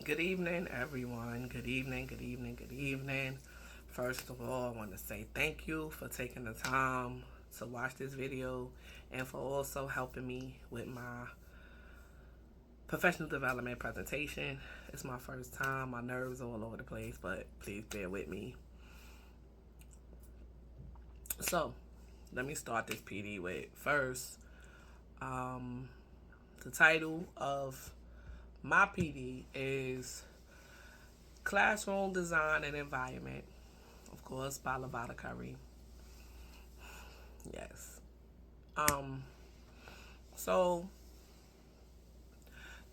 Good evening, everyone. Good evening, good evening, good evening. First of all, I want to say thank you for taking the time to watch this video and for also helping me with my professional development presentation. It's my first time. My nerves are all over the place, but please bear with me. So, let me start this PD with first. The title of my PD is Classroom Design and Environment, of course, by Lavada Curry. Yes. Um, so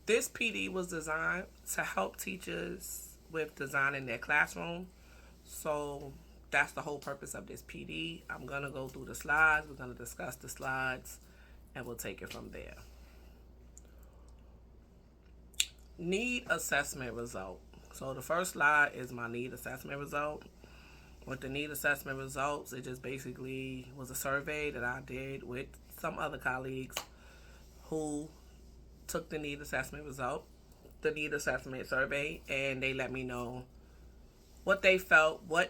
this PD was designed to help teachers with designing their classroom. So that's the whole purpose of this PD. I'm gonna go through the slides. We're gonna discuss the slides, and we'll take it from there. Need assessment result. So the first slide is my need assessment result. With the need assessment results, it just basically was a survey that I did with some other colleagues who took the need assessment result, the need assessment survey, and they let me know what they felt were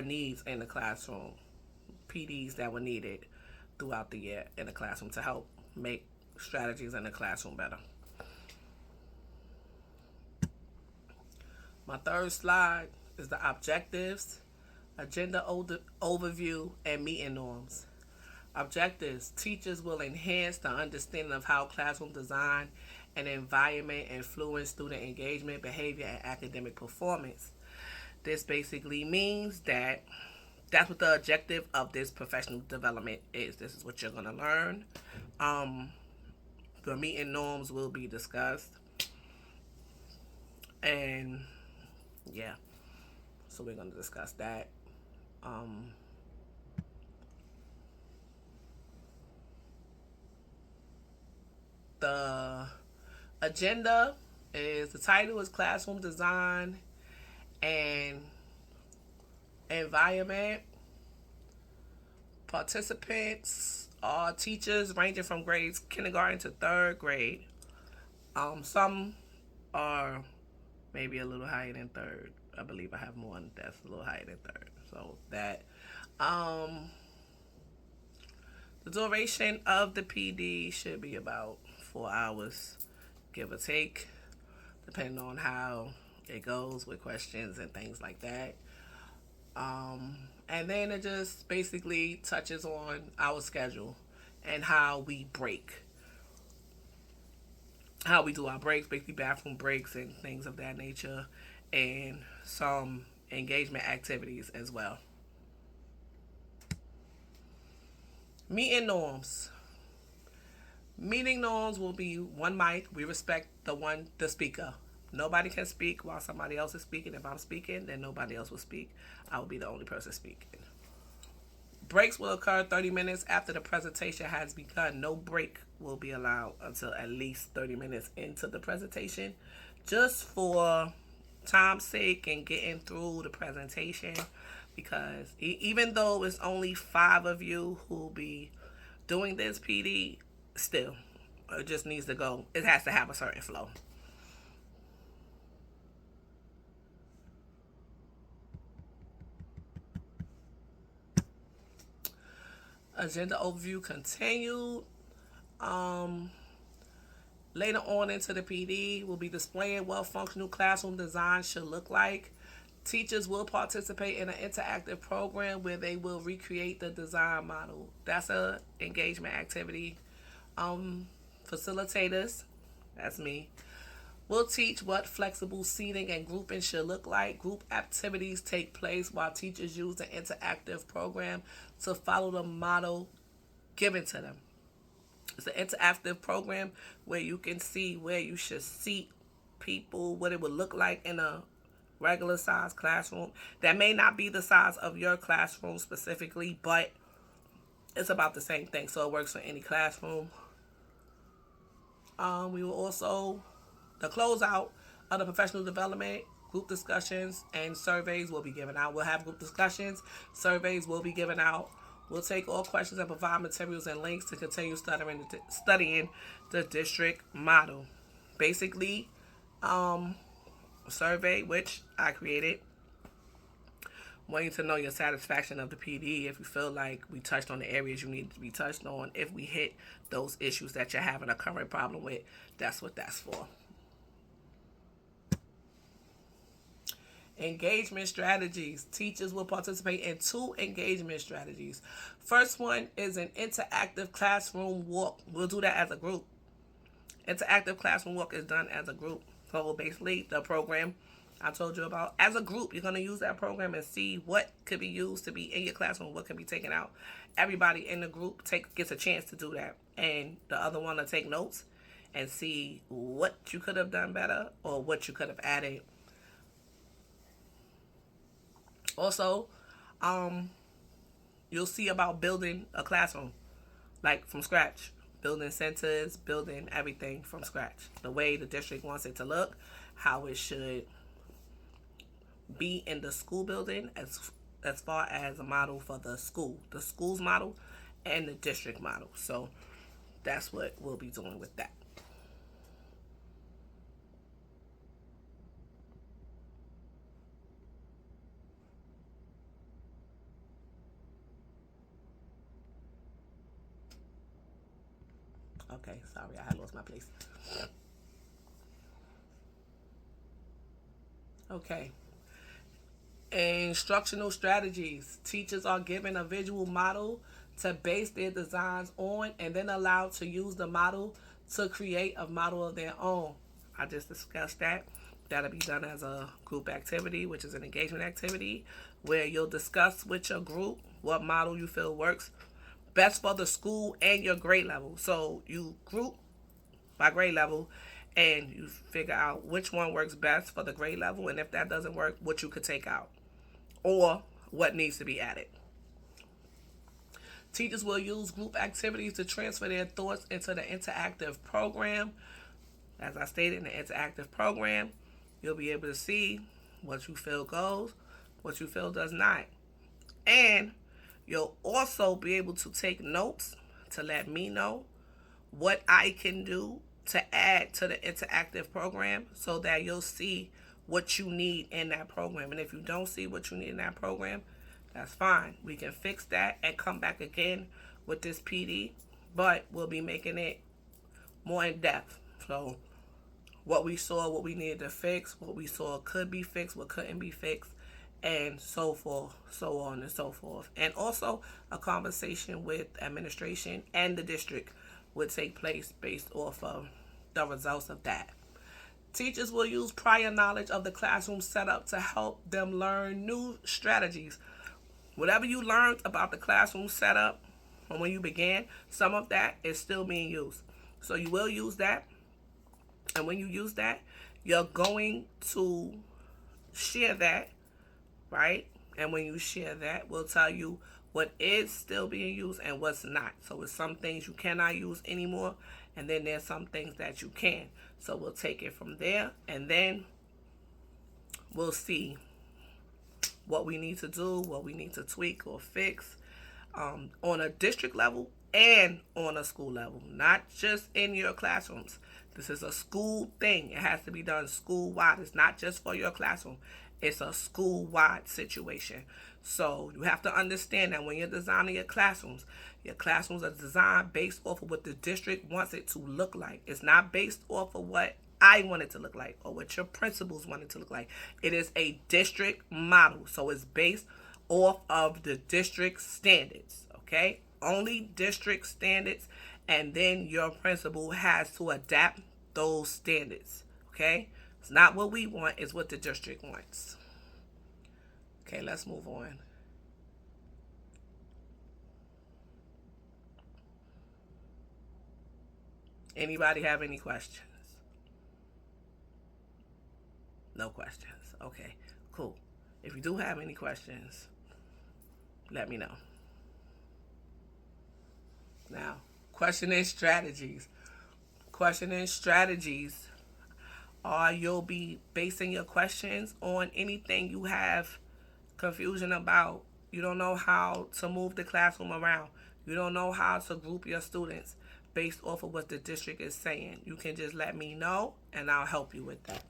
needs in the classroom, PDs that were needed throughout the year in the classroom to help make strategies in the classroom better. My third slide is the objectives, agenda overview, and meeting norms. Objectives: teachers will enhance the understanding of how classroom design and environment influence student engagement, behavior, and academic performance. This basically means that that's what the objective of this professional development is. This is what you're going to learn. The meeting norms will be discussed. And yeah, so we're going to discuss that. The agenda is the title is Classroom Design and Environment. Participants are teachers ranging from grades kindergarten to third grade. Some are maybe a little higher than third. I believe I have one that's a little higher than third. So that the duration of the PD should be about 4 hours, give or take, depending on how it goes with questions and things like that. And then it just basically touches on our schedule and how we break, how we do our breaks, basically bathroom breaks and things of that nature, and some engagement activities as well. Meeting norms. Meeting norms will be one mic. We respect the speaker. Nobody can speak while somebody else is speaking. If I'm speaking, then nobody else will speak. I will be the only person speaking. Breaks will occur 30 minutes after the presentation has begun. No break will be allowed until at least 30 minutes into the presentation, just for time's sake and getting through the presentation, because even though it's only 5 of you who will be doing this PD, still, it just needs to go. It has to have a certain flow. Agenda overview continued. Later on into the PD, we'll be displaying what functional classroom design should look like. Teachers will participate in an interactive program where they will recreate the design model. That's a engagement activity. Facilitators, that's me, will teach what flexible seating and grouping should look like. Group activities take place while teachers use the interactive program to follow the model given to them. It's an interactive program where you can see where you should seat people, what it would look like in a regular size classroom. That may not be the size of your classroom specifically, but it's about the same thing, so it works for any classroom. We will also, the closeout of the professional development, group discussions and surveys will be given out. We'll have group discussions, surveys will be given out. We'll take all questions and provide materials and links to continue studying the district model. Basically, survey, which I created. Wanting to know your satisfaction of the PD, if you feel like we touched on the areas you need to be touched on, if we hit those issues that you're having a current problem with, that's what that's for. Engagement strategies. Teachers will participate in 2 engagement strategies. First one is an interactive classroom walk. We'll do that as a group. Interactive classroom walk is done as a group. So basically, the program I told you about, as a group, you're going to use that program and see what could be used to be in your classroom, what can be taken out. Everybody in the group gets a chance to do that. And the other one to take notes and see what you could have done better or what you could have added. Also, you'll see about building a classroom, like from scratch. Building centers, building everything from scratch. The way the district wants it to look, how it should be in the school building as far as a model for the school's model and the district model. So that's what we'll be doing with that. Okay, sorry, I had lost my place. Okay. Instructional strategies. Teachers are given a visual model to base their designs on and then allowed to use the model to create a model of their own. I just discussed that. That'll be done as a group activity, which is an engagement activity, where you'll discuss with your group what model you feel works best for the school and your grade level. So you group by grade level and you figure out which one works best for the grade level, and if that doesn't work, what you could take out or what needs to be added. Teachers will use group activities to transfer their thoughts into the interactive program. As I stated, in the interactive program, you'll be able to see what you feel goes, what you feel does not. And you'll also be able to take notes to let me know what I can do to add to the interactive program so that you'll see what you need in that program. And if you don't see what you need in that program, that's fine. We can fix that and come back again with this PD, but we'll be making it more in depth. So what we saw, what we needed to fix, what we saw could be fixed, what couldn't be fixed, and so forth, so on and so forth. And also a conversation with administration and the district would take place based off of the results of that. Teachers will use prior knowledge of the classroom setup to help them learn new strategies. Whatever you learned about the classroom setup from when you began, some of that is still being used. So you will use that. And when you use that, you're going to share that, right? And when you share that, we'll tell you what is still being used and what's not. So it's some things you cannot use anymore, and then there's some things that you can. So we'll take it from there, and then we'll see what we need to do, what we need to tweak or fix on a district level and on a school level, not just in your classrooms. This is a school thing. It has to be done school-wide. It's not just for your classroom. It's a school-wide situation. So you have to understand that when you're designing your classrooms are designed based off of what the district wants it to look like. It's not based off of what I want it to look like or what your principals want it to look like. It is a district model. So it's based off of the district standards, okay? Only district standards, and then your principal has to adapt those standards, okay? It's not what we want, it's what the district wants. Okay, let's move on. Anybody have any questions? No questions. Okay, cool. If you do have any questions, let me know. Now, questioning strategies. Questioning strategies are you'll be basing your questions on anything you have confusion about. You don't know how to move the classroom around. You don't know how to group your students. based off of what the district is saying. You can just let me know and I'll help you with that.